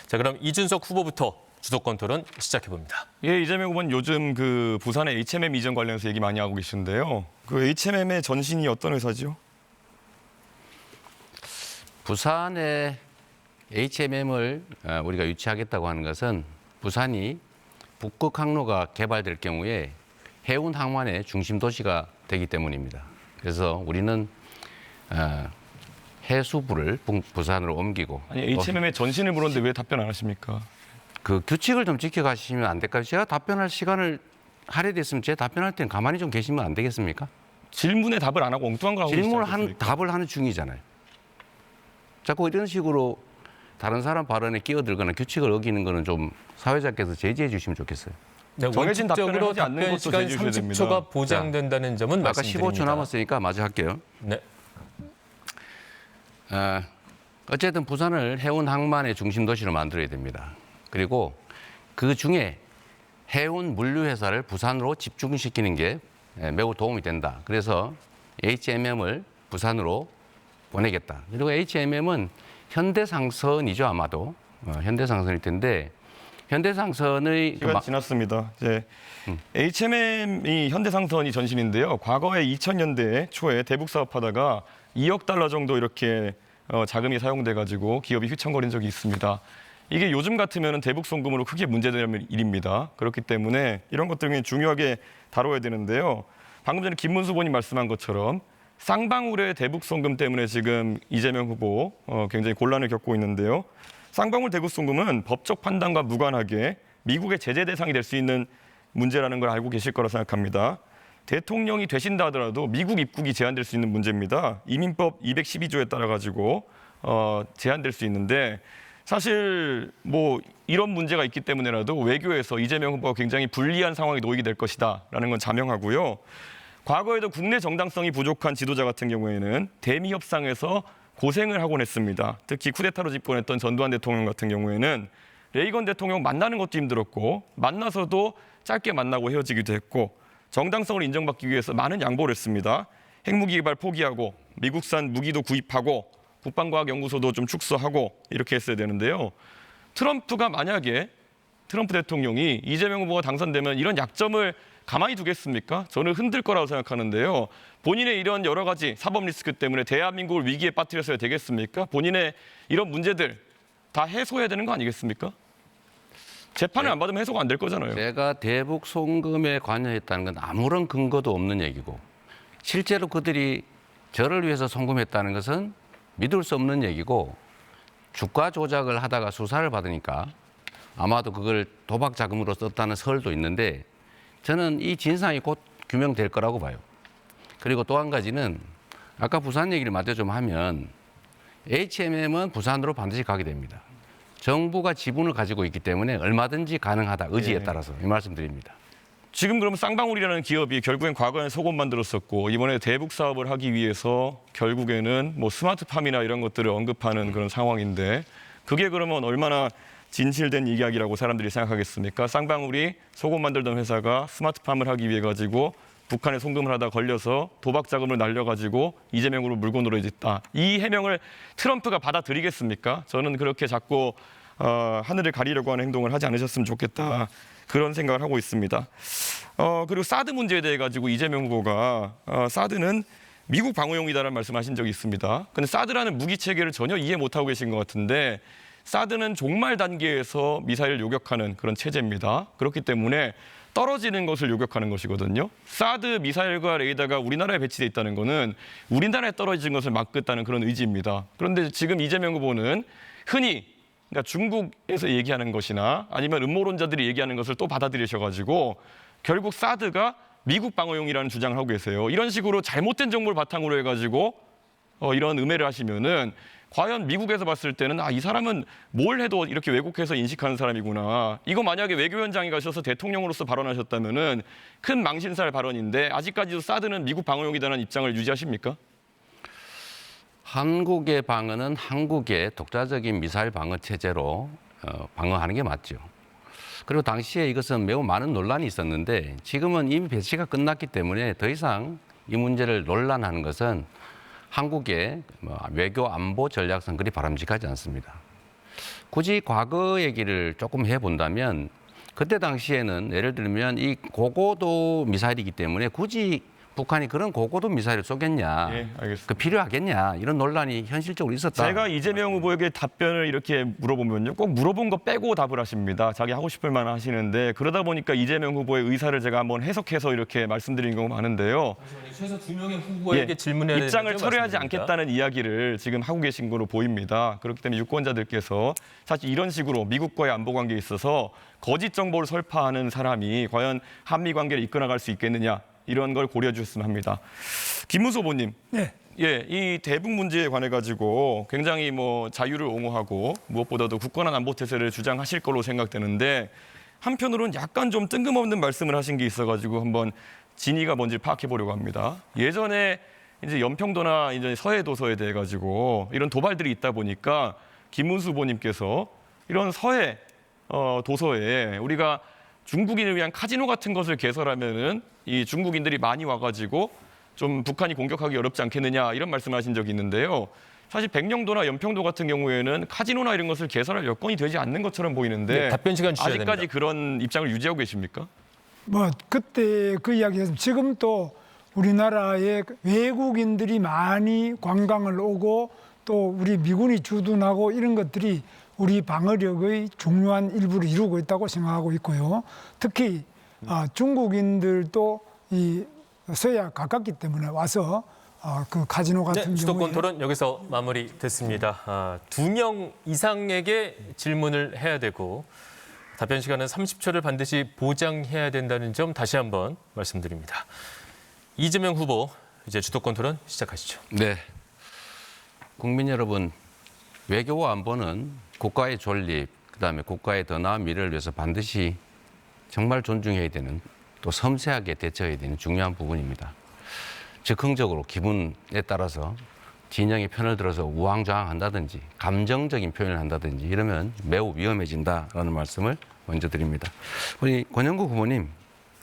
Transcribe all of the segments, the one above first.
자, 그럼 이준석 후보부터 주도권 토론 시작해봅니다. 예, 이재명 후보는 요즘 그 부산의 HMM 이전 관련해서 얘기 많이 하고 계시는데요. 그 HMM의 전신이 어떤 회사죠? 부산에 HMM을 우리가 유치하겠다고 하는 것은 부산이 북극 항로가 개발될 경우에 해운 항만의 중심 도시가 되기 때문입니다. 그래서 우리는 해수부를 부산으로 옮기고 아니, HMM의 전신을 물었는데 왜 답변 안 하십니까? 그 규칙을 좀 지켜가시면 안 될까요? 제가 답변할 시간을 할애됐으면 제 답변할 때는 가만히 좀 계시면 안 되겠습니까? 질문에 답을 안 하고 엉뚱한 걸 하고 질문을 계시지 않습니까? 답을 하는 중이잖아요. 자꾸 이런 식으로 다른 사람 발언에 끼어들거나 규칙을 어기는 거는 좀 사회자께서 제지해 주시면 좋겠어요. 네, 정해진 답변을 원칙적으로 하지 않는 답변 것도 시간 제지해 주셔야 30초가 됩니다. 보장된다는 점은 아까 말씀드립니다. 15초 남았으니까 마저 할게요. 네. 어쨌든 부산을 해운 항만의 중심 도시로 만들어야 됩니다. 그리고 그 중에 해운 물류 회사를 부산으로 집중시키는 게 매우 도움이 된다. 그래서 HMM을 부산으로 보내겠다. 그리고 HMM은 현대상선이죠, 아마도. 현대상선일 텐데 현대상선의 시간 지났습니다. 이제 HMM이 현대상선이 전신인데요. 과거에 2000년대 초에 대북 사업하다가 2억 달러 정도 이렇게 자금이 사용돼 가지고 기업이 휘청거린 적이 있습니다. 이게 요즘 같으면 대북 송금으로 크게 문제되는 일입니다. 그렇기 때문에 이런 것들을 중요하게 다뤄야 되는데요. 방금 전에 김문수 의원님 말씀한 것처럼 쌍방울의 대북 송금 때문에 지금 이재명 후보 굉장히 곤란을 겪고 있는데요. 쌍방울 대북 송금은 법적 판단과 무관하게 미국의 제재 대상이 될 수 있는 문제라는 걸 알고 계실 거라 생각합니다. 대통령이 되신다 하더라도 미국 입국이 제한될 수 있는 문제입니다. 이민법 212조에 따라 가지고 제한될 수 있는데 사실 뭐 이런 문제가 있기 때문에라도 외교에서 이재명 후보가 굉장히 불리한 상황에 놓이게 될 것이다라는 건 자명하고요. 과거에도 국내 정당성이 부족한 지도자 같은 경우에는 대미 협상에서 고생을 하곤 했습니다. 특히 쿠데타로 집권했던 전두환 대통령 같은 경우에는 레이건 대통령 만나는 것도 힘들었고 만나서도 짧게 만나고 헤어지기도 했고 정당성을 인정받기 위해서 많은 양보를 했습니다. 핵무기 개발 포기하고 미국산 무기도 구입하고 국방과학연구소도 좀 축소하고 이렇게 했어야 되는데요. 트럼프가 만약에 트럼프 대통령이 이재명 후보가 당선되면 이런 약점을 가만히 두겠습니까? 저는 흔들 거라고 생각하는데요. 본인의 이런 여러 가지 사법 리스크 때문에 대한민국을 위기에 빠뜨렸어야 되겠습니까? 본인의 이런 문제들 다 해소해야 되는 거 아니겠습니까? 재판을 안 받으면 해소가 안 될 거잖아요. 제가 대북 송금에 관여했다는 건 아무런 근거도 없는 얘기고 실제로 그들이 저를 위해서 송금했다는 것은 믿을 수 없는 얘기고 주가 조작을 하다가 수사를 받으니까 아마도 그걸 도박 자금으로 썼다는 설도 있는데 저는 이 진상이 곧 규명될 거라고 봐요. 그리고 또 한 가지는 아까 부산 얘기를 마저 좀 하면 HMM은 부산으로 반드시 가게 됩니다. 정부가 지분을 가지고 있기 때문에 얼마든지 가능하다. 의지에 따라서 이 말씀드립니다. 지금 그러면 쌍방울이라는 기업이 결국엔 과거에 속옷 만들었었고 이번에 대북 사업을 하기 위해서 결국에는 뭐 스마트팜이나 이런 것들을 언급하는 그런 상황인데 그게 그러면 얼마나 진실된 이야기라고 사람들이 생각하겠습니까? 쌍방울이 속옷 만들던 회사가 스마트팜을 하기 위해 가지고 북한에 송금을 하다 걸려서 도박 자금을 날려가지고 이재명으로 물고 늘어졌다. 이 해명을 트럼프가 받아들이겠습니까? 저는 그렇게 자꾸 하늘을 가리려고 하는 행동을 하지 않으셨으면 좋겠다. 그런 생각을 하고 있습니다. 그리고 사드 문제에 대해 가지고 이재명 후보가 사드는 미국 방어용이다라는 말씀하신 적이 있습니다. 근데 사드라는 무기 체계를 전혀 이해 못하고 계신 것 같은데 사드는 종말 단계에서 미사일을 요격하는 그런 체제입니다. 그렇기 때문에 떨어지는 것을 요격하는 것이거든요. 사드 미사일과 레이더가 우리나라에 배치돼 있다는 것은 우리나라에 떨어지는 것을 막겠다는 그런 의지입니다. 그런데 지금 이재명 후보는 흔히 그러니까 중국에서 얘기하는 것이나 아니면 음모론자들이 얘기하는 것을 또 받아들이셔가지고 결국 사드가 미국 방어용이라는 주장을 하고 계세요. 이런 식으로 잘못된 정보를 바탕으로 해가지고 이런 음해를 하시면은 과연 미국에서 봤을 때는 이 사람은 뭘 해도 이렇게 왜곡해서 인식하는 사람이구나. 이거 만약에 외교현장에 가셔서 대통령으로서 발언하셨다면은 큰 망신살 발언인데 아직까지도 사드는 미국 방어용이라는 입장을 유지하십니까? 한국의 방어는 한국의 독자적인 미사일 방어 체제로 방어하는 게 맞죠. 그리고 당시에 이것은 매우 많은 논란이 있었는데 지금은 이미 배치가 끝났기 때문에 더 이상 이 문제를 논란하는 것은 한국의 외교 안보 전략상 그리 바람직하지 않습니다. 굳이 과거 얘기를 조금 해본다면 그때 당시에는 예를 들면 이 고고도 미사일이기 때문에 굳이 북한이 그런 고고도 미사일을 쏘겠냐, 예, 알겠습니다. 그 필요하겠냐 이런 논란이 현실적으로 있었다. 제가 이재명 후보에게 답변을 이렇게 물어보면요, 꼭 물어본 거 빼고 답을 하십니다. 자기 하고 싶을 만 하시는데 그러다 보니까 이재명 후보의 의사를 제가 한번 해석해서 이렇게 말씀드린 경우가 많은데요. 최소 2명의 후보에게 예, 질문해야 입장을 되는데 철회하지 말씀드립니다. 않겠다는 이야기를 지금 하고 계신 거로 보입니다. 그렇기 때문에 유권자들께서 사실 이런 식으로 미국과의 안보 관계에 있어서 거짓 정보를 설파하는 사람이 과연 한미 관계를 이끌어갈 수 있겠느냐, 이런 걸 고려해 주셨으면 합니다. 김문수 후보님, 네. 예, 이 대북 문제에 관해 가지고 굉장히 뭐 자유를 옹호하고 무엇보다도 굳건한 안보 태세를 주장하실 걸로 생각되는데 한편으로는 약간 좀 뜬금없는 말씀을 하신 게 있어가지고 한번 진위가 뭔지 파악해 보려고 합니다. 예전에 이제 연평도나 이제 서해 도서에 대해 가지고 이런 도발들이 있다 보니까 김문수 후보님께서 이런 서해 도서에 우리가 중국인을 위한 카지노 같은 것을 개설하면은 이 중국인들이 많이 와가지고 좀 북한이 공격하기 어렵지 않겠느냐, 이런 말씀하신 적이 있는데요. 사실 백령도나 연평도 같은 경우에는 카지노나 이런 것을 개설할 여건이 되지 않는 것처럼 보이는데 네, 답변 시간 주셔야 아직까지 됩니다. 그런 입장을 유지하고 계십니까? 뭐 그때 그 이야기에서 지금 또 우리나라에 외국인들이 많이 관광을 오고 또 우리 미군이 주둔하고 이런 것들이 우리 방어력의 중요한 일부를 이루고 있다고 생각하고 있고요. 특히 중국인들도 이 서해와 가깝기 때문에 와서 그 카지노 같은 네, 경우에 수도권 토론 여기서 마무리됐습니다. 2명 이상에게 질문을 해야 되고 답변 시간은 30초를 반드시 보장해야 된다는 점 다시 한번 말씀드립니다. 이재명 후보, 이제 주도권 토론 시작하시죠. 네. 국민 여러분, 외교와 안보는 국가의 존립, 그다음에 국가의 더 나은 미래를 위해서 반드시 정말 존중해야 되는, 또 섬세하게 대처해야 되는 중요한 부분입니다. 즉흥적으로 기분에 따라서 진영의 편을 들어서 우왕좌왕한다든지 감정적인 표현을 한다든지 이러면 매우 위험해진다라는 말씀을 먼저 드립니다. 우리 권영국 후보님,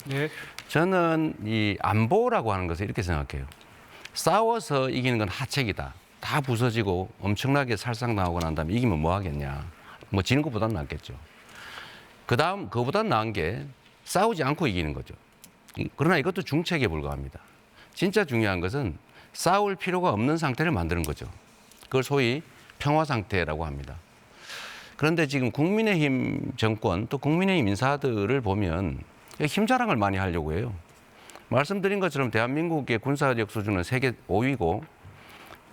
네. 저는 이 안보라고 하는 것을 이렇게 생각해요. 싸워서 이기는 건 하책이다. 다 부서지고 엄청나게 살상당하고 난 다음에 이기면 뭐 하겠냐. 뭐 지는 것보다는 낫겠죠. 그다음 그거보다는 나은 게 싸우지 않고 이기는 거죠. 그러나 이것도 중책에 불과합니다. 진짜 중요한 것은 싸울 필요가 없는 상태를 만드는 거죠. 그걸 소위 평화 상태라고 합니다. 그런데 지금 국민의힘 정권 또 국민의힘 인사들을 보면 힘자랑을 많이 하려고 해요. 말씀드린 것처럼 대한민국의 군사력 수준은 세계 5위고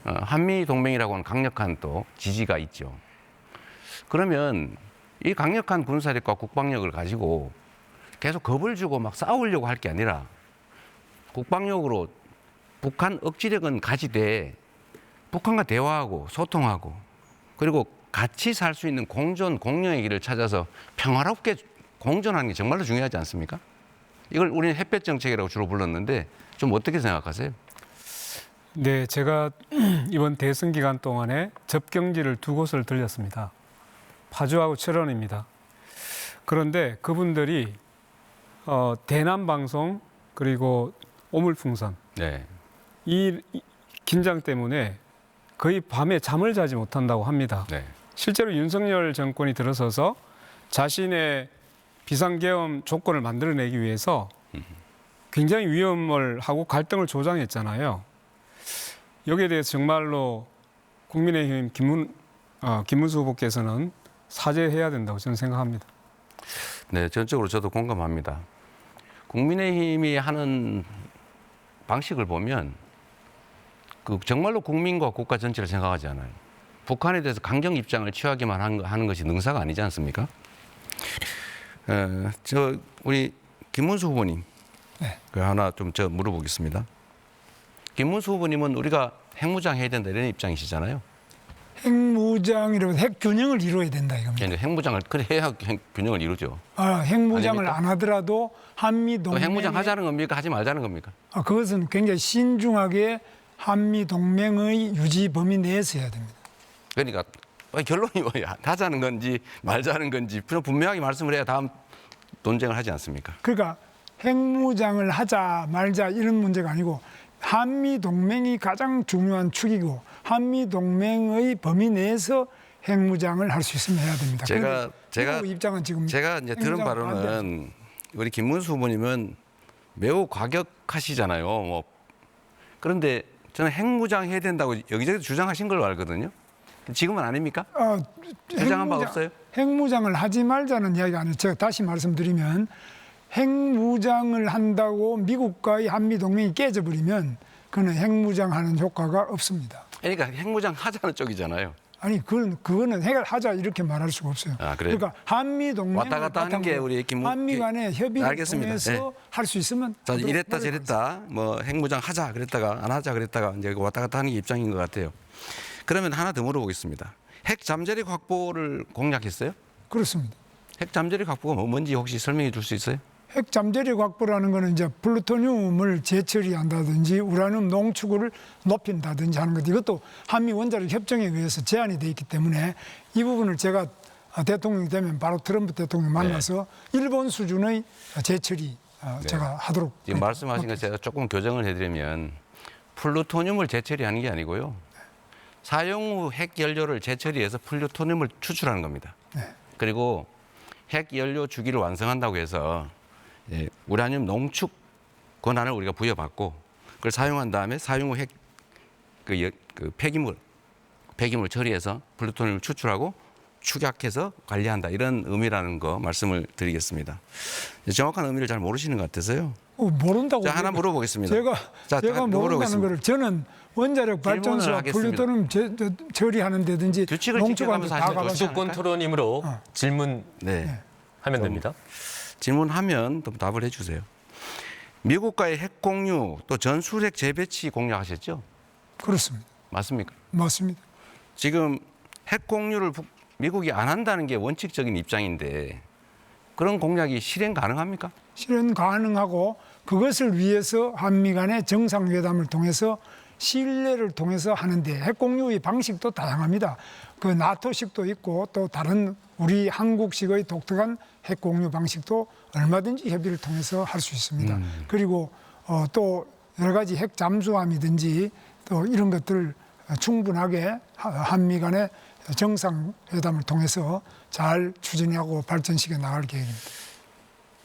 한미 동맹이라고 하는 강력한 또 지지가 있죠. 그러면 이 강력한 군사력과 국방력을 가지고 계속 겁을 주고 막 싸우려고 할 게 아니라 국방력으로 북한 억지력은 가지되 북한과 대화하고 소통하고 그리고 같이 살 수 있는 공존, 공영의 길을 찾아서 평화롭게 공존하는 게 정말로 중요하지 않습니까? 이걸 우리는 햇볕 정책이라고 주로 불렀는데 좀 어떻게 생각하세요? 네, 제가 이번 대선 기간 동안에 접경지를 두 곳을 들렸습니다. 파주하고 철원입니다. 그런데 그분들이 대남방송 그리고 오물풍선 네. 이 긴장 때문에 거의 밤에 잠을 자지 못한다고 합니다. 네. 실제로 윤석열 정권이 들어서서 자신의 비상계엄 조건을 만들어내기 위해서 굉장히 위험을 하고 갈등을 조장했잖아요. 여기에 대해서 정말로 국민의힘 김문수 후보께서는 사죄해야 된다고 저는 생각합니다. 네, 전적으로 저도 공감합니다. 국민의힘이 하는 방식을 보면 그 정말로 국민과 국가 전체를 생각하지 않아요. 북한에 대해서 강경 입장을 취하기만 하는 것이 능사가 아니지 않습니까? 우리 김문수 후보님, 네. 그 하나 좀 저 물어보겠습니다. 김문수 후보님은 우리가 핵무장 해야 된다 이런 입장이시잖아요. 핵무장이라고 핵 균형을 이루어야 된다 이겁니다. 그러니까 핵무장을 그래 해야 균형을 이루죠. 핵무장을 아닙니까? 안 하더라도 한미 또 동맹 핵무장 하자는 겁니까? 하지 말자는 겁니까? 그것은 굉장히 신중하게 한미 동맹의 유지 범위 내에서 해야 됩니다. 그러니까 결론이 뭐야? 하자는 건지 말자는 건지 분명하게 말씀을 해야 다음 논쟁을 하지 않습니까? 그러니까 핵무장을 하자 말자 이런 문제가 아니고 한미 동맹이 가장 중요한 축이고 한미 동맹의 범위 내에서 핵무장을 할 수 있으면 해야 됩니다. 제가 미국 입장은 지금 제가 이제 들은 핵무장 바로는 우리 김문수 후보님은 매우 과격하시잖아요. 뭐 그런데 저는 핵무장 해야 된다고 여기저기 주장하신 걸로 알거든요. 지금은 아닙니까? 주장한 바 없어요? 핵무장을 하지 말자는 이야기가 아니에요. 제가 다시 말씀드리면 핵무장을 한다고 미국과의 한미 동맹이 깨져버리면 그는 핵무장하는 효과가 없습니다. 그러니까 핵무장 하자는 쪽이잖아요. 아니 그거는 해결하자 이렇게 말할 수가 없어요. 아, 그래요? 그러니까 한미 동맹 왔다 갔다 하는 게 우리 한미 간의 협의를 알겠습니다. 통해서 할 수 있으면 자, 하도록 이랬다 노력하겠습니다. 저랬다 뭐 핵무장 하자 그랬다가 안 하자 그랬다가 이제 왔다 갔다 하는 게 입장인 것 같아요. 그러면 하나 더 물어보겠습니다. 핵 잠재력 확보를 공약했어요? 그렇습니다. 핵 잠재력 확보가 뭔지 혹시 설명해 줄 수 있어요? 핵 잠재력 확보라는 거는 이제 플루토늄을 재처리한다든지 우라늄 농축을 높인다든지 하는 것, 이것도 한미 원자력 협정에 의해서 제한이 돼 있기 때문에 이 부분을 제가 대통령이 되면 바로 트럼프 대통령 만나서 일본 수준의 재처리 제가 하도록. 지금 말씀하신 거 제가 조금 교정을 해드리면 플루토늄을 재처리하는 게 아니고요. 사용 후 핵 연료를 재처리해서 플루토늄을 추출하는 겁니다. 네. 그리고 핵 연료 주기를 완성한다고 해서 우라늄 농축 권한을 우리가 부여받고 그걸 사용한 다음에 사용 후 핵 폐기물 처리해서 플루토늄을 추출하고 축약해서 관리한다, 이런 의미라는 거 말씀을 드리겠습니다. 정확한 의미를 잘 모르시는 것 같아서요. 모른다고. 자, 하나 물어보겠습니다. 제가 모른다는 물어보겠습니다. 거를 저는 원자력 발전소와 하겠습니다. 플루토늄 처리하는 데든지 규칙을 농축하는 지켜가면서 다 하시죠. 가봐서 주도권 토론이므로 질문하면 네. 됩니다. 질문하면 좀 답을 해주세요. 미국과의 핵 공유 또 전술핵 재배치 공약하셨죠? 그렇습니다. 맞습니까? 맞습니다. 지금 핵 공유를 미국이 안 한다는 게 원칙적인 입장인데 그런 공약이 실행 가능합니까? 실현 가능하고 그것을 위해서 한미 간의 정상회담을 통해서 신뢰를 통해서 하는데 핵 공유의 방식도 다양합니다. 그 나토식도 있고 또 다른 우리 한국식의 독특한 핵 공유 방식도 얼마든지 협의를 통해서 할 수 있습니다. 그리고 또 여러 가지 핵 잠수함이든지 또 이런 것들을 충분하게 한미 간의 정상회담을 통해서 잘 추진하고 발전시켜 나갈 계획입니다.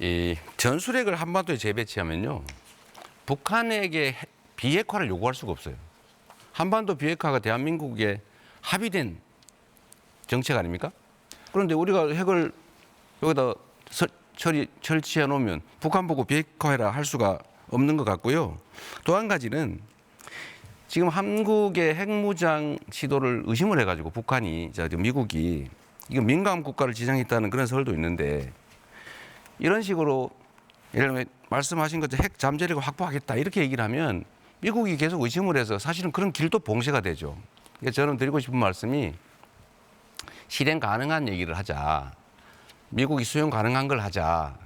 이 전술핵을 한반도에 재배치하면요, 북한에게 비핵화를 요구할 수가 없어요. 한반도 비핵화가 대한민국의 합의된 정책 아닙니까? 그런데 우리가 핵을 여기다 설치해 놓으면 북한 보고 비핵화해라 할 수가 없는 것 같고요. 또 한 가지는 지금 한국의 핵무장 시도를 의심을 해가지고 북한이, 미국이 이거 민감 국가를 지정했다는 그런 설도 있는데, 이런 식으로 예를 들면 말씀하신 것처럼 핵 잠재력을 확보하겠다 이렇게 얘기를 하면 미국이 계속 의심을 해서 사실은 그런 길도 봉쇄가 되죠. 그러니까 저는 드리고 싶은 말씀이 실행 가능한 얘기를 하자. 미국이 수용 가능한 걸 하자.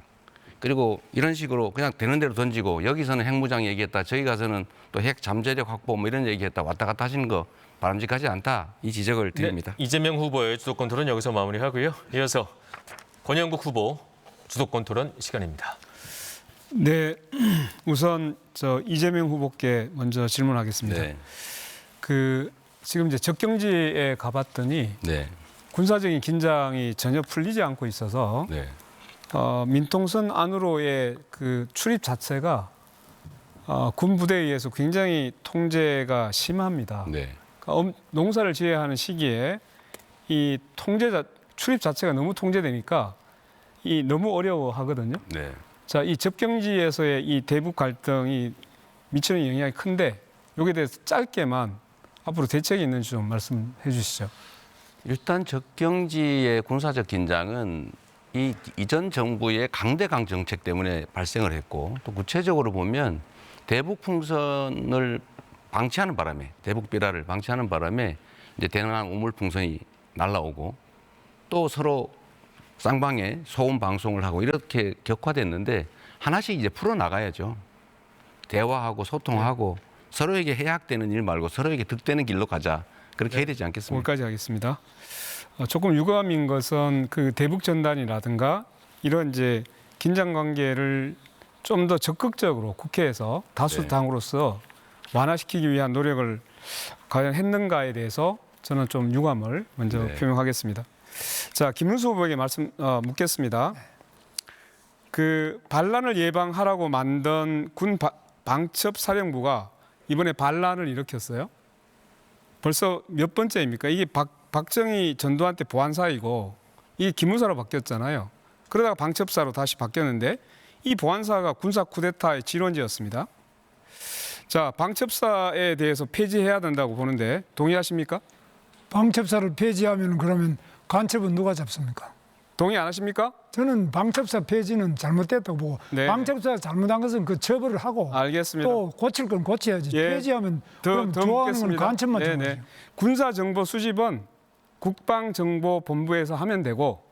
그리고 이런 식으로 그냥 되는 대로 던지고 여기서는 핵무장 얘기했다, 저기 가서는 또 핵 잠재력 확보 뭐 이런 얘기했다 왔다 갔다 하시는 거 바람직하지 않다, 이 지적을 드립니다. 네, 이재명 후보의 주도권 토론 여기서 마무리하고요. 이어서 권영국 후보 주도권 토론 시간입니다. 네, 우선 이재명 후보께 먼저 질문하겠습니다. 네. 지금 이제 적경지에 가봤더니 네. 군사적인 긴장이 전혀 풀리지 않고 있어서 네. 민통선 안으로의 그 출입 자체가 군 부대에 의해서 굉장히 통제가 심합니다. 네. 그러니까 농사를 지어야 하는 시기에 이 출입 자체가 너무 통제되니까 너무 어려워하거든요. 네. 자, 이 접경지에서의 이 대북 갈등이 미치는 영향이 큰데 여기에 대해서 짧게만 앞으로 대책이 있는지 좀 말씀해 주시죠. 일단 적경지의 군사적 긴장은 이 이전 정부의 강대강 정책 때문에 발생을 했고, 또 구체적으로 보면 대북 풍선을 방치하는 바람에, 대북 비라를 방치하는 바람에 이제 대남 우물 풍선이 날라오고 또 서로 쌍방에 소음 방송을 하고 이렇게 격화됐는데 하나씩 이제 풀어 나가야죠. 대화하고 소통하고 서로에게 해악되는 일 말고 서로에게 득되는 길로 가자. 그렇게 해야 되지 않겠습니까? 거기까지 하겠습니다. 조금 유감인 것은 그 대북 전단이라든가 이런 이제 긴장 관계를 좀 더 적극적으로 국회에서 다수당으로서 완화시키기 위한 노력을 과연 했는가에 대해서 저는 좀 유감을 먼저 네. 표명하겠습니다. 자, 김문수 후보에게 묻겠습니다. 그 반란을 예방하라고 만든 군 방첩사령부가 이번에 반란을 일으켰어요. 벌써 몇 번째입니까? 이게 박정희 전두환 때 보안사이고 이게 기무사로 바뀌었잖아요. 그러다가 방첩사로 다시 바뀌었는데 이 보안사가 군사 쿠데타의 진원지였습니다. 자, 방첩사에 대해서 폐지해야 된다고 보는데 동의하십니까? 방첩사를 폐지하면 그러면 간첩은 누가 잡습니까? 동의 안 하십니까? 저는 방첩사 폐지는 잘못됐다고 보고 네. 방첩사 잘못한 것은 그 처벌을 하고 알겠습니다. 또 고칠 건 고쳐야지. 예. 폐지하면 더 그럼 좋아하는 건 묻겠습니다. 간첩만 네네. 좋아하죠. 군사정보 수집은 국방정보본부에서 하면 되고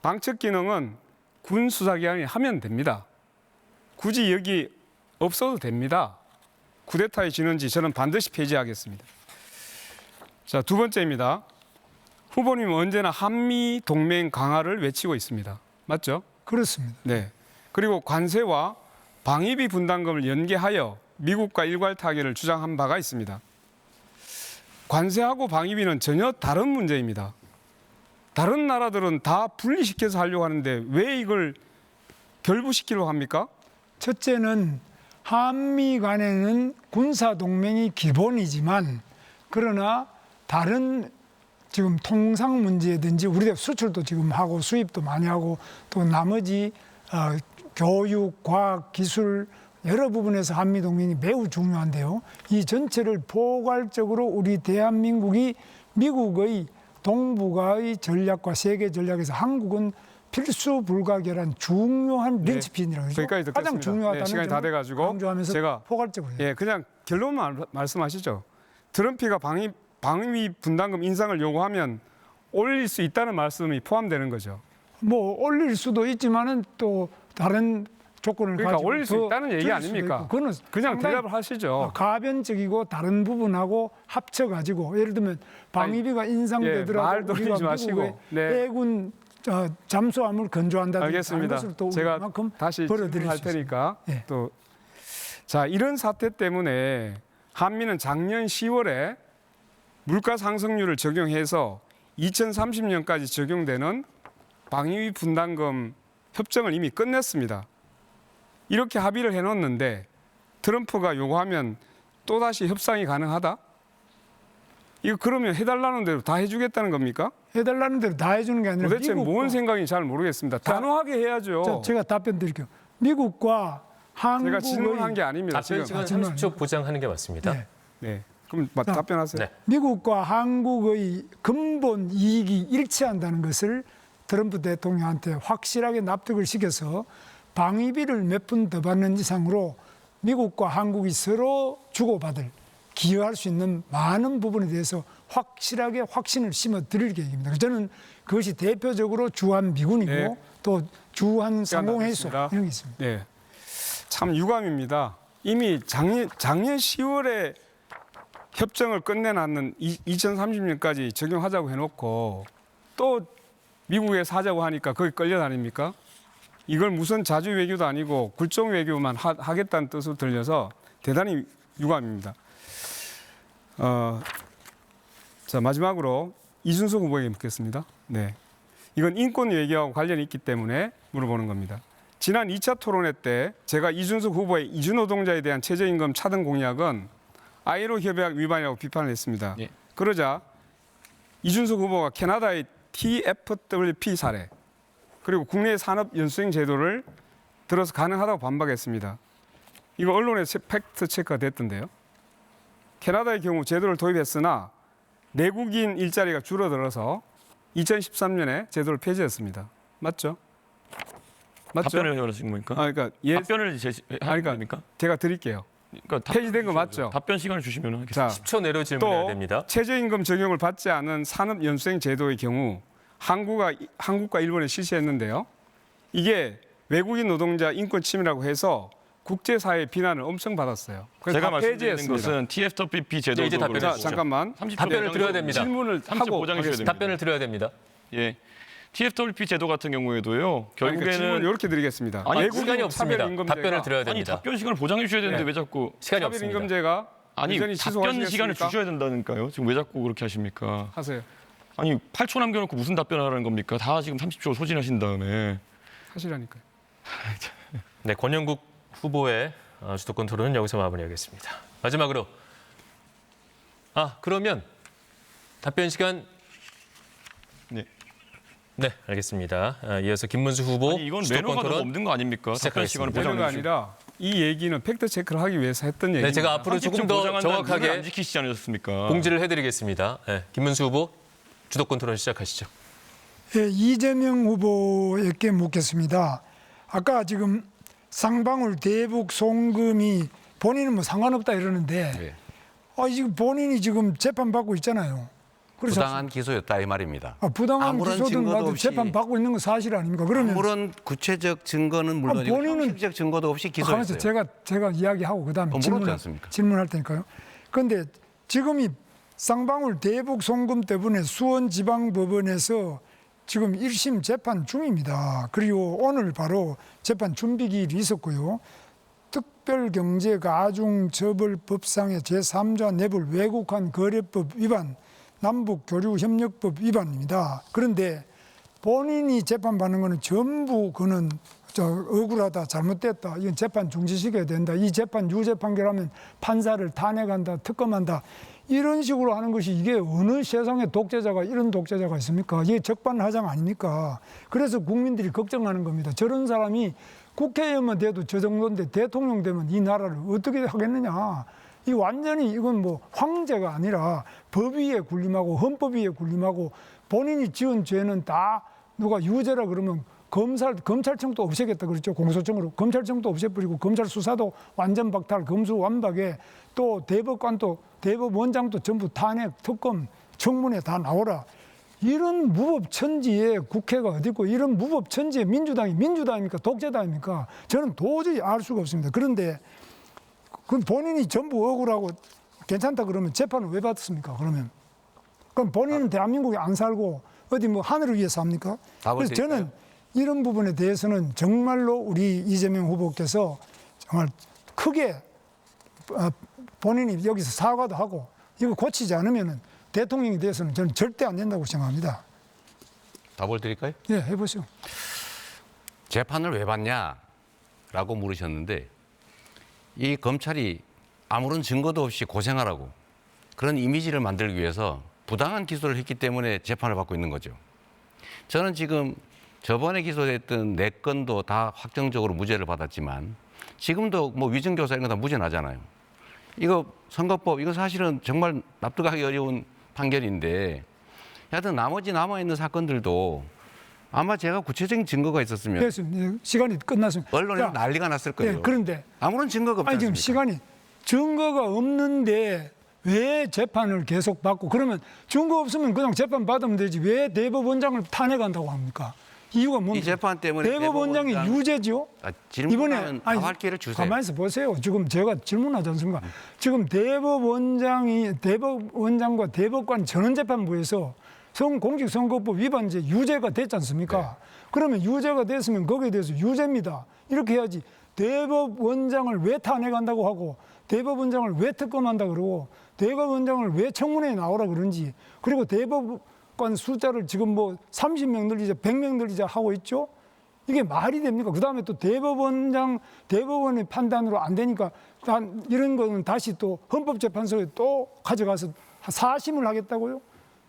방첩 기능은 군수사기관이 하면 됩니다. 굳이 여기 없어도 됩니다. 쿠데타의 진원지 저는 반드시 폐지하겠습니다. 자, 두 번째입니다. 후보님은 언제나 한미 동맹 강화를 외치고 있습니다. 맞죠? 그렇습니다. 네. 그리고 관세와 방위비 분담금을 연계하여 미국과 일괄 타결을 주장한 바가 있습니다. 관세하고 방위비는 전혀 다른 문제입니다. 다른 나라들은 다 분리시켜서 하려고 하는데 왜 이걸 결부시키려고 합니까? 첫째는 한미 간에는 군사 동맹이 기본이지만 그러나 다른 지금 통상 문제든지 우리가 수출도 지금 하고 수입도 많이 하고 또 나머지 교육, 과학, 기술 여러 부분에서 한미 동맹이 매우 중요한데요. 이 전체를 포괄적으로 우리 대한민국이 미국의 동북아의 전략과 세계 전략에서 한국은 필수 불가결한 중요한 린치핀이라고 하죠. 거기까지 듣겠습니다. 가장 중요하다는 네, 시간이 다 점을 돼가지고 강조하면서 제가 포괄적으로 해요. 예, 그냥 결론만 말씀하시죠. 트럼프가 방위 분담금 인상을 요구하면 올릴 수 있다는 말씀이 포함되는 거죠. 뭐 올릴 수도 있지만은 또 다른 조건을 그러니까 가지고 올릴 수 더 있다는 얘기 줄일 수도 아닙니까? 있고. 그거는 그냥 상당히 대답을 하시죠. 가변적이고 다른 부분하고 합쳐가지고 예를 들면 방위비가 인상되더라도 말 돌리지 우리가 마시고. 미국의 네. 해군 잠수함을 건조한다든지 알겠습니다. 다른 것을 또 제가 그만큼 다시 벌어들일 질문할 수 있습니다. 테니까 예. 또 자, 이런 사태 때문에 한미는 작년 10월에 물가 상승률을 적용해서 2030년까지 적용되는 방위비 분담금 협정을 이미 끝냈습니다. 이렇게 합의를 해놓았는데 트럼프가 요구하면 또다시 협상이 가능하다? 이거 그러면 해달라는 대로 다 해주겠다는 겁니까? 해달라는 대로 다 해주는 게 아니라 도대체 미국과, 뭔 생각인지 잘 모르겠습니다. 단호하게 해야죠. 제가 답변 드릴게요. 미국과 한국의 제가 질문한 게 아닙니다. 답변 지금. 시간 질문. 30초 보장하는 게 맞습니다. 네. 네. 그럼 답변하세요. 네. 미국과 한국의 근본 이익이 일치한다는 것을 트럼프 대통령한테 확실하게 납득을 시켜서 방위비를 몇 푼 더 받는 이상으로 미국과 한국이 서로 주고받을 기여할 수 있는 많은 부분에 대해서 확실하게 확신을 심어 드릴 계획입니다. 저는 그것이 대표적으로 주한 미군이고 네. 또 주한 상공회의소 나눴습니다. 이런 게 있습니다. 네. 참 유감입니다. 이미 작년 10월에 협정을 끝내놨는 2030년까지 적용하자고 해놓고 또 미국에서 하자고 하니까 거기 끌려다닙니까? 이걸 무슨 자주 외교도 아니고 굴종 외교만 하겠다는 뜻으로 들려서 대단히 유감입니다. 자, 마지막으로 이준석 후보에게 묻겠습니다. 네. 이건 인권 외교하고 관련이 있기 때문에 물어보는 겁니다. 지난 2차 토론회 때 제가 이준석 후보의 이주노동자에 대한 최저임금 차등 공약은 ILO 협약 위반이라고 비판을 했습니다. 예. 그러자 이준석 후보가 캐나다의 TFWP 사례 그리고 국내 산업 연수행 제도를 들어서 가능하다고 반박했습니다. 이거 언론에 팩트 체크가 됐던데요. 캐나다의 경우 제도를 도입했으나 내국인 일자리가 줄어들어서 2013년에 제도를 폐지했습니다. 맞죠? 맞죠? 답변을 해주신 겁니까? 그러니까 답변을 하는 겁니까? 제가 드릴게요. 그러니까 폐지된 거 맞죠? 답변 시간을 주시면 하겠습니다. 자, 10초 내로 질문해야 또 됩니다. 최저임금 적용을 받지 않은 산업 연수생 제도의 경우 한국과 일본에 실시했는데요. 이게 외국인 노동자 인권 침해라고 해서 국제사회 비난을 엄청 받았어요. 그래서 제가 다 말씀드리는 폐지했습니다. 것은 TFWP 제도. 네, 이제 답변해 자, 주시죠. 잠깐만. 30초 답변을 드려야 됩니다. 질문을 30초 하고 보장해 주셔야 하겠습니다. 됩니다. 답변을 드려야 됩니다. 예. TFWP 제도 같은 경우에도요. 그러니까 질문 결국에는 이렇게 드리겠습니다. 아니, 시간이 없습니다. 답변을 드려야 아니 됩니다. 답변 시간을 보장해 주셔야 되는데 네. 왜 자꾸 시간이 없습니다. 차별임금제가 아니 여전히 답변 시간을 취소하시겠습니까? 주셔야 된다니까요. 지금 왜 자꾸 그렇게 하십니까? 하세요. 아니 8초 남겨놓고 무슨 답변하라는 겁니까? 다 지금 30초 소진하신 다음에. 하시라니까요. 네, 권영국 후보의 주도권 토론은 여기서 마무리하겠습니다. 마지막으로 그러면 답변 시간 네. 네, 알겠습니다. 이어서 김문수 후보 아니, 이건 주도권 매너가 너무 토론. 없는 거 아닙니까? 답변 시간을 시작하겠습니다. 배려가 보장해 주시고. 아니라 이 얘기는 팩트 체크를 하기 위해서 했던 얘기입니다. 네, 제가 앞으로 조금 더 룰을 안 정확하게 지키시지 않으셨습니까? 공지를 해드리겠습니다. 네, 김문수 후보 주도권 토론 시작하시죠. 예, 이재명 후보에게 묻겠습니다. 아까 지금 쌍방울 대북 송금이 본인은 뭐 상관없다 이러는데 네. 지금 본인이 지금 재판 받고 있잖아요. 그래서 부당한 기소였다 이 말입니다. 부당한 아무런 기소든 증거도 봐도 없이 재판 받고 있는 건 사실 아닙니까? 그러면 아무런 구체적 증거는 물론이고 본인은- 형식적 증거도 없이 가만있어 기소했어요. 제가 이야기하고 그다음에 물었지 않습니까? 질문할 테니까요. 그런데 지금이 쌍방울 대북 송금 때문에 수원지방법원에서 지금 1심 재판 중입니다. 그리고 오늘 바로 재판 준비기일이 있었고요. 특별경제가중처벌법상의 제3조 내불 외국환 거래법 위반, 남북교류협력법 위반입니다. 그런데 본인이 재판받는 거는 전부 그는 억울하다, 잘못됐다, 이건 재판 중지시켜야 된다, 이 재판 유죄 판결하면 판사를 탄핵한다, 특검한다, 이런 식으로 하는 것이 이게 어느 세상에 독재자가 이런 독재자가 있습니까? 이게 적반하장 아닙니까? 그래서 국민들이 걱정하는 겁니다. 저런 사람이 국회의원만 돼도 저 정도인데 대통령 되면 이 나라를 어떻게 하겠느냐? 이 완전히 이건 뭐 황제가 아니라 법 위에 군림하고 헌법 위에 군림하고 본인이 지은 죄는 다 누가 유죄라 그러면 검찰청도 없애겠다 그랬죠. 공소청으로 검찰청도 없애버리고 검찰 수사도 완전 박탈, 검수완박에 또 대법원장도 전부 탄핵, 특검, 청문회 다 나오라. 이런 무법천지에 국회가 어디 있고 이런 무법천지에 민주당이 민주당입니까? 독재당입니까? 저는 도저히 알 수가 없습니다. 그런데 그 본인이 전부 억울하고 괜찮다 그러면 재판을 왜 받습니까? 그러면 그럼 본인은 대한민국에 안 살고 어디 뭐 하늘을 위해 삽니까? 그래서 저는 이런 부분에 대해서는 정말로 우리 이재명 후보께서 정말 크게 본인이 여기서 사과도 하고 이거 고치지 않으면은 대통령에 대해서는 저는 절대 안 된다고 생각합니다. 답을 드릴까요? 예, 해보시오. 재판을 왜 받냐라고 물으셨는데 이 검찰이 아무런 증거도 없이 고생하라고 그런 이미지를 만들기 위해서 부당한 기소를 했기 때문에 재판을 받고 있는 거죠. 저는 지금 저번에 기소됐던 4건도 다 확정적으로 무죄를 받았지만 지금도 뭐 위증교사 이런 거 다 무죄 나잖아요. 이거 선거법 이거 사실은 정말 납득하기 어려운 판결인데 하여튼 나머지 남아있는 사건들도 아마 제가 구체적인 증거가 있었으면 그래서 시간이 끝났습니다. 언론에 자, 난리가 났을 거예요. 예, 그런데 아무런 증거가 없지 아니 지금 않습니까? 시간이 증거가 없는데 왜 재판을 계속 받고 그러면 증거 없으면 그냥 재판 받으면 되지 왜 대법원장을 탄핵한다고 합니까? 이유가 뭡니까? 이 재판 때문에 대법원장이 유죄지요? 질문하면 답할 기회를 주세요. 가만히 있어 보세요. 지금 제가 질문하지 않습니까? 지금 대법원장과 대법관 전원재판부에서 공직선거법 위반죄 유죄가 됐지 않습니까? 네. 그러면 유죄가 됐으면 거기에 대해서 유죄입니다. 이렇게 해야지 대법원장을 왜 탄핵한다고 하고 대법원장을 왜 특검한다 그러고 대법원장을 왜 청문회에 나오라 그런지 그리고 대법관 숫자를 지금 뭐 30명 늘리자 100명 늘리자 하고 있죠. 이게 말이 됩니까? 그다음에 또 대법원의 판단으로 안 되니까 이런 거는 다시 또 헌법재판소에 또 가져가서 사심을 하겠다고요?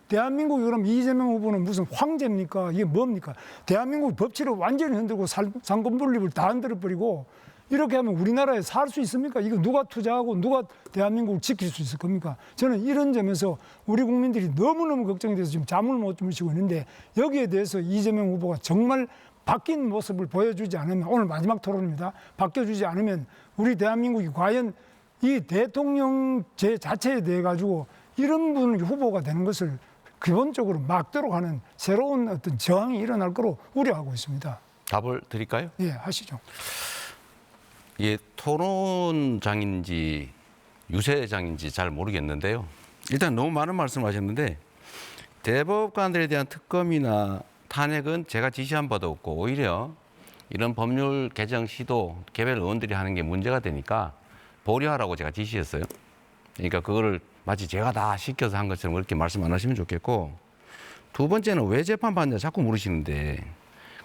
대한민국이 그럼 이재명 후보는 무슨 황제입니까? 이게 뭡니까? 대한민국 법치를 완전히 흔들고 상권 분립을 다 흔들어버리고 이렇게 하면 우리나라에 살 수 있습니까? 이거 누가 투자하고 누가 대한민국을 지킬 수 있을 겁니까? 저는 이런 점에서 우리 국민들이 너무너무 걱정이 돼서 지금 잠을 못 주무시고 있는데 여기에 대해서 이재명 후보가 정말 바뀐 모습을 보여주지 않으면 오늘 마지막 토론입니다. 바뀌어주지 않으면 우리 대한민국이 과연 이 대통령제 자체에 대해 가지고 이런 분 후보가 되는 것을 기본적으로 막도록 하는 새로운 어떤 저항이 일어날 거로 우려하고 있습니다. 답을 드릴까요? 예, 하시죠. 이게 토론장인지 유세장인지 잘 모르겠는데요. 일단 너무 많은 말씀하셨는데 대법관들에 대한 특검이나 탄핵은 제가 지시한 바도 없고 오히려 이런 법률 개정 시도 개별 의원들이 하는 게 문제가 되니까 보류하라고 제가 지시했어요. 그러니까 그거를 마치 제가 다 시켜서 한 것처럼 그렇게 말씀 안 하시면 좋겠고, 두 번째는 왜 재판받냐 자꾸 물으시는데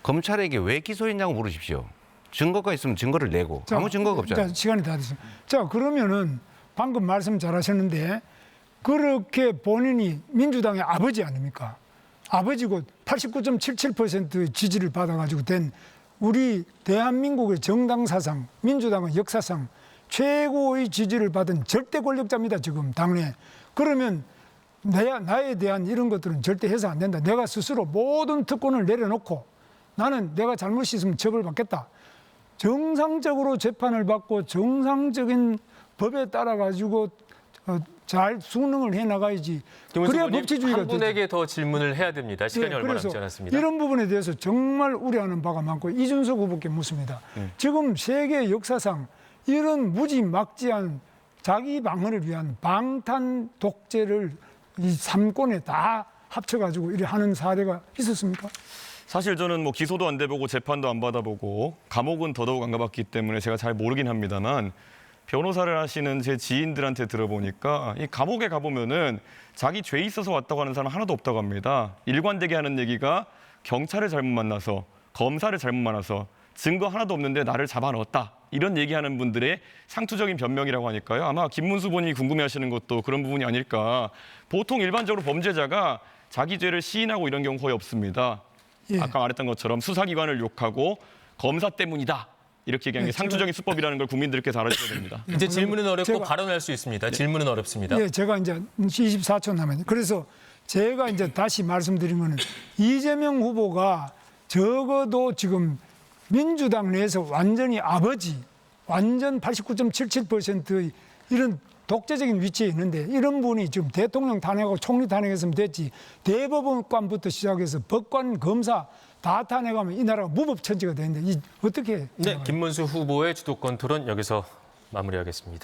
검찰에게 왜 기소했냐고 물으십시오. 증거가 있으면 증거를 내고. 자, 아무 증거가 없잖아요. 자, 시간이 다 됐습니다. 자, 그러면은 방금 말씀 잘하셨는데 그렇게 본인이 민주당의 아버지 아닙니까? 아버지고 89.77% 지지를 받아가지고 된 우리 대한민국의 정당 사상, 민주당의 역사상 최고의 지지를 받은 절대 권력자입니다. 지금 당내. 그러면 나에 대한 이런 것들은 절대 해서 안 된다. 내가 스스로 모든 특권을 내려놓고 나는 내가 잘못이 있으면 처벌받겠다. 정상적으로 재판을 받고 정상적인 법에 따라 가지고 잘 수능을 해 나가야지. 김문수 그래야 의원님, 법치주의가 한 분에게 더 질문을 해야 됩니다. 시간이 예, 얼마 그래서 남지 않았습니다. 이런 부분에 대해서 정말 우려하는 바가 많고 이준석 후보께 묻습니다. 지금 세계 역사상 이런 무지막지한 자기 방어를 위한 방탄 독재를 이 삼권에 다 합쳐가지고 이렇게 하는 사례가 있었습니까? 사실 저는 뭐 기소도 안 돼보고 재판도 안 받아보고 감옥은 더더욱 안 가봤기 때문에 제가 잘 모르긴 합니다만, 변호사를 하시는 제 지인들한테 들어보니까 이 감옥에 가보면은 자기 죄 있어서 왔다고 하는 사람 하나도 없다고 합니다. 일관되게 하는 얘기가 경찰을 잘못 만나서, 검사를 잘못 만나서, 증거 하나도 없는데 나를 잡아넣었다, 이런 얘기하는 분들의 상투적인 변명이라고 하니까요. 아마 김문수 본인이 궁금해하시는 것도 그런 부분이 아닐까. 보통 일반적으로 범죄자가 자기 죄를 시인하고 이런 경우 거의 없습니다. 예. 아까 말했던 것처럼 수사기관을 욕하고 검사 때문이다, 이렇게 얘기하는 게 상투적인 수법이라는 걸 국민들께서 알아주셔야 됩니다. 이제 질문은 어렵고 제가- 발언할 수 있습니다. 질문은 어렵습니다. 예, 제가 이제 24초 남았네요. 그래서 제가 이제 다시 말씀드린 거는 이재명 후보가 적어도 지금 민주당 내에서 완전히 아버지, 완전 89.77%의 이런 독재적인 위치에 있는데 이런 분이 지금 대통령 탄핵하고 총리 탄핵했으면 됐지, 대법원관부터 시작해서 법관, 검사 다 탄핵하면 이 나라가 무법천지가 되는데 어떻게 네, 김문수 후보의 주도권 토론 여기서 마무리하겠습니다.